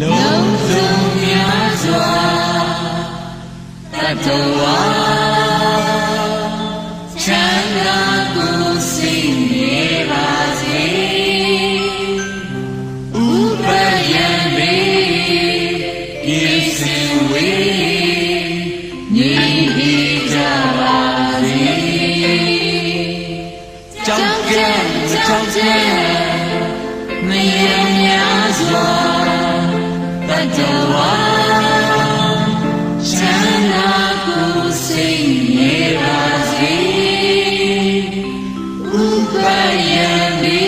လုံးစုံများစွာတတဝါချမ်းသာကိုယ်စိတ်နေပါစေဥပယံမေဤစင်ဝေညီပြီးကြပါစေကြောင့်ကြံကြောင့်ကြံမယံများစွာတတဝါချမ်းသာကိုယ်စိတ်နေပါစေဥပယံမေ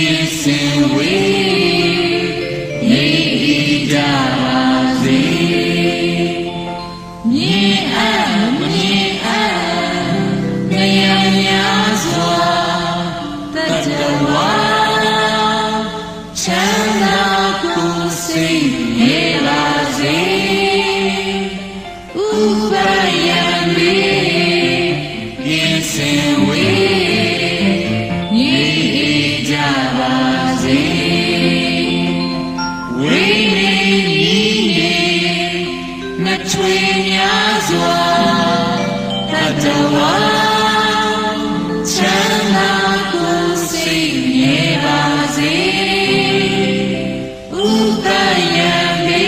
ဤစင်ဝေညီပြီးကြပါစေမြင်အပ်မမြင်အပ်မယံများစွာတတဝါချမ်းသာကိုယ်စိတ်နေပါစေဥပယံမေဤစင်ဝေညီကြပါစေဝိနေညီနေနှထွေများစွာတတဝါချမ်းသာကိုယ်စိတ်နေပါစေဥပယံမေ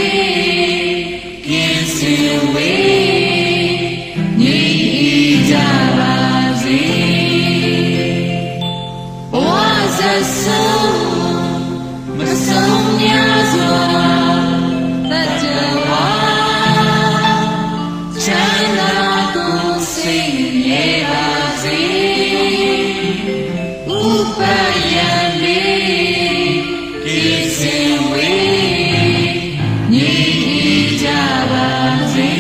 ဤစင်ဝေညီကြပါစေဘဝဇဆုံးမဆုံးများစွာတတဝါချမ်းသာကိုယ်စိတ်နေပါစေဥပယံမေဤစင်ဝေညီကြပါစေ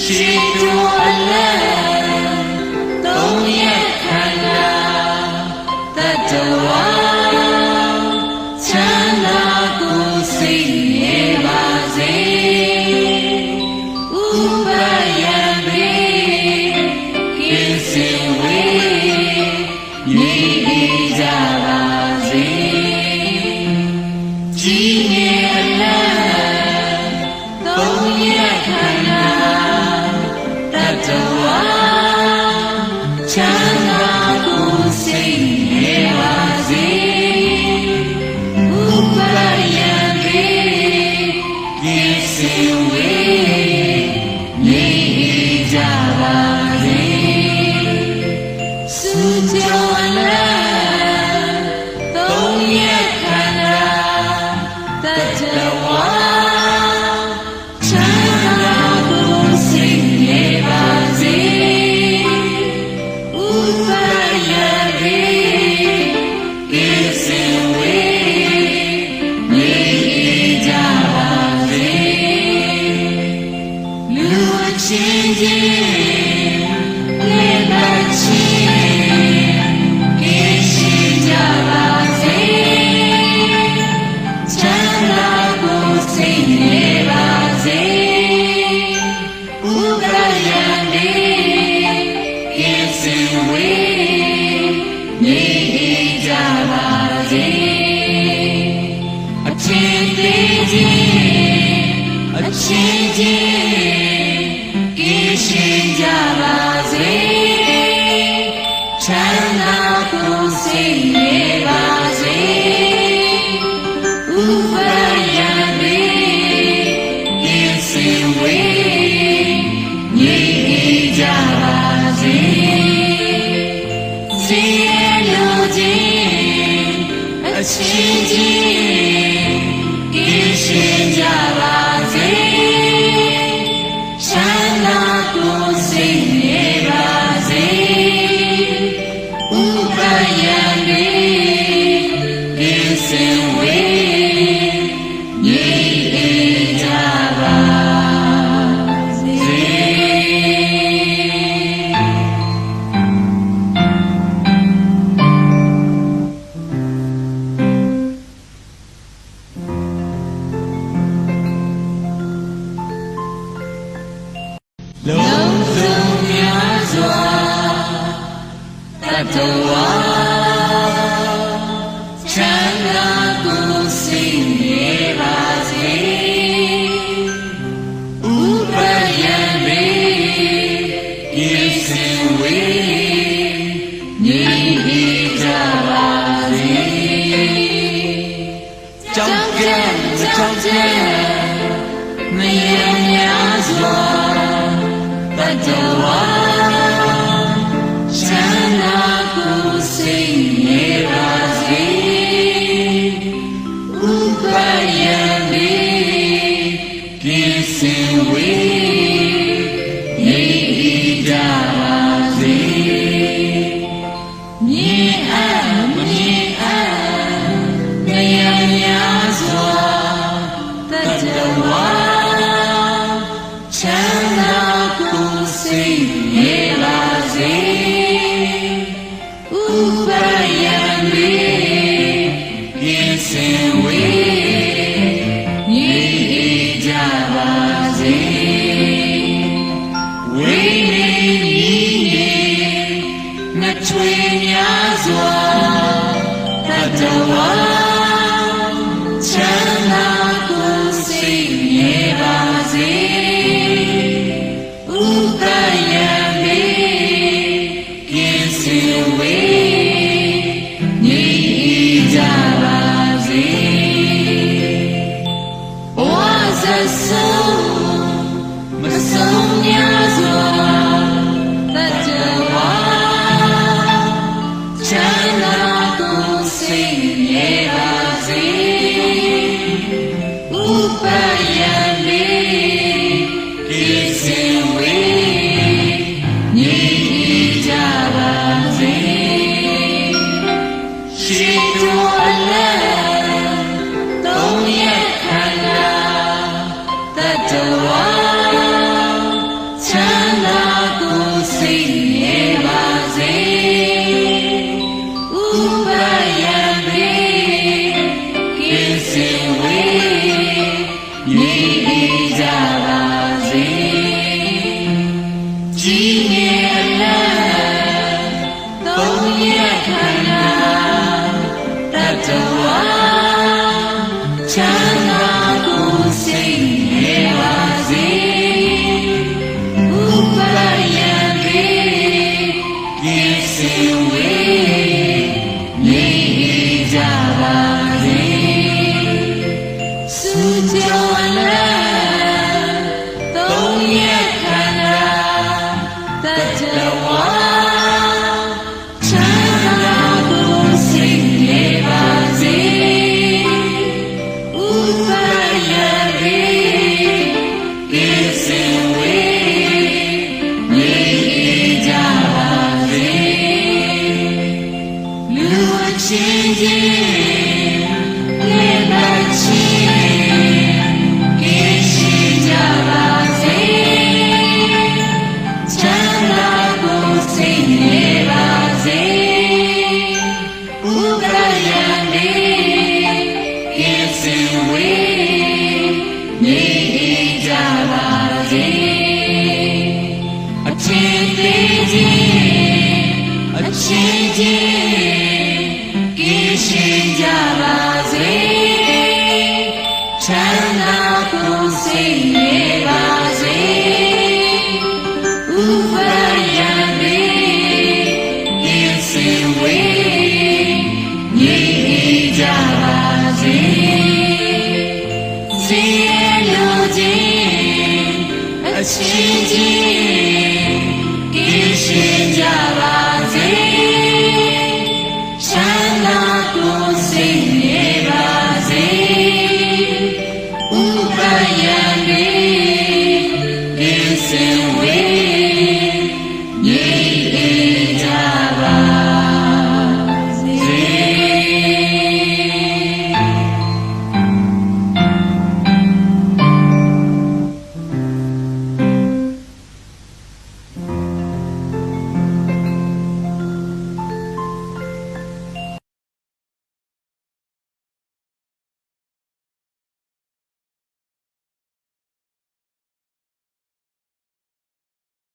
ရှိတော်အလတ်သုံးရက်ခန္ဓာတတဝါချမ်းသာကိုယ်စိတ်နေပါစေဥပယံမေဤစင်ဝေညီကြပါစေကြီးငယ်အလတ်သုံးရက်ခန္ဓာတတဝါချမ်းသာကိုယ်စိတ်နေပါစေဥပယံမေဤစင်ဝေညီကြပါစေစုကြောအလတ်သုံးရက်ခန္ဓာတတဝါချမ်းသာကိုယ်စိတ်နေပါစေဥပယံမေဤစင်ဝေညီကြပါစေလူအချင်းချင်းလက်ပတ်ချင်းဤရှိကြပါစေချမ်းသာကိုယ်စိတ်နေပါစေဥပယံမေဤစင်ဝေညီကြပါစေအချင်းသေးချင်းအချင်းချင်းဤရှိကြပါစေချမ်းသာကိုယ်စိတ်နေပါစေဥပယံမေဤစင်ဝေညီကြပါစေစေလိုခြင်းအချင်းချင်းဤရှိကြပါစေချမ်းသာကိုယ်စိတ်နေပါစေဥပယံမေဤစင်ဝေညီကြပါစေလုံးစုံများစွာတတဝါချမ်းသာကိုယ် ထောက်တဲ့မယများစွာတတဝါချမ်းသာကိုစိတ်နေပါစေဥပယံလေးကိစင်ဝေနေကြပါစေမြင်အပ်မမြင်အပ်မယများစွာတတဝါချမ်းသာကိုစိတ်နေပါစေဥပယံလေးကိစင်ဝေနေကြပါစေဝိနေကြီးနှထွေများစွာတတဝါချမ်းသာကိုစိတ်နေပါစေဥပယံလေးကိစင်ဝေနေကြပါစေဘဝဆက်ဆုံးမဆုံးများစွာတတဝါချမ်းသာကိုစိတ်နေပါစေဥပယံလေးကိစင်ဝေနေကြပါစေရှိတော်အလတ်သုံးရခန္ဓာတတဝါချမ်းသာကိုစိတ်နေပါစေဥပယံလေးကိစင်ဝေနေကြပါစေကြည်ငြိမ်အလတ်သုံးရခန္ဓာတတဝါချမ်းသာကိုစိတ်နေပါစေဥပယံလေးကိစင်ဝေနေကြပါစေစုကြောအလတ်သုံးရခန္ဓာတတဝါချမ်းသာကိုစိတ်နေပါစေဥပယံလေးကိစင်ဝေနေကြပါစေလူအချင်းချင်းလေပတ်ချင်းကိရှိကြပါစေချမ်းသာကိုစိတ်နေပါစေဥပယံလေးကိစင်ဝေနေကြပါစေအထင်သေးခြင်းအချင်းချင်းကိရှိကြပါစေချမ်းသာကိုစိတ်နေပါစေဥပယံလေးကိစင်ဝေနေကြပါစေစေလိုခြင်းအချင်းချင်းကိရှိကြပါစေချမ်းသာကိုစိတ်နေပါစေဥပယံလေးကိစင်ဝေနေ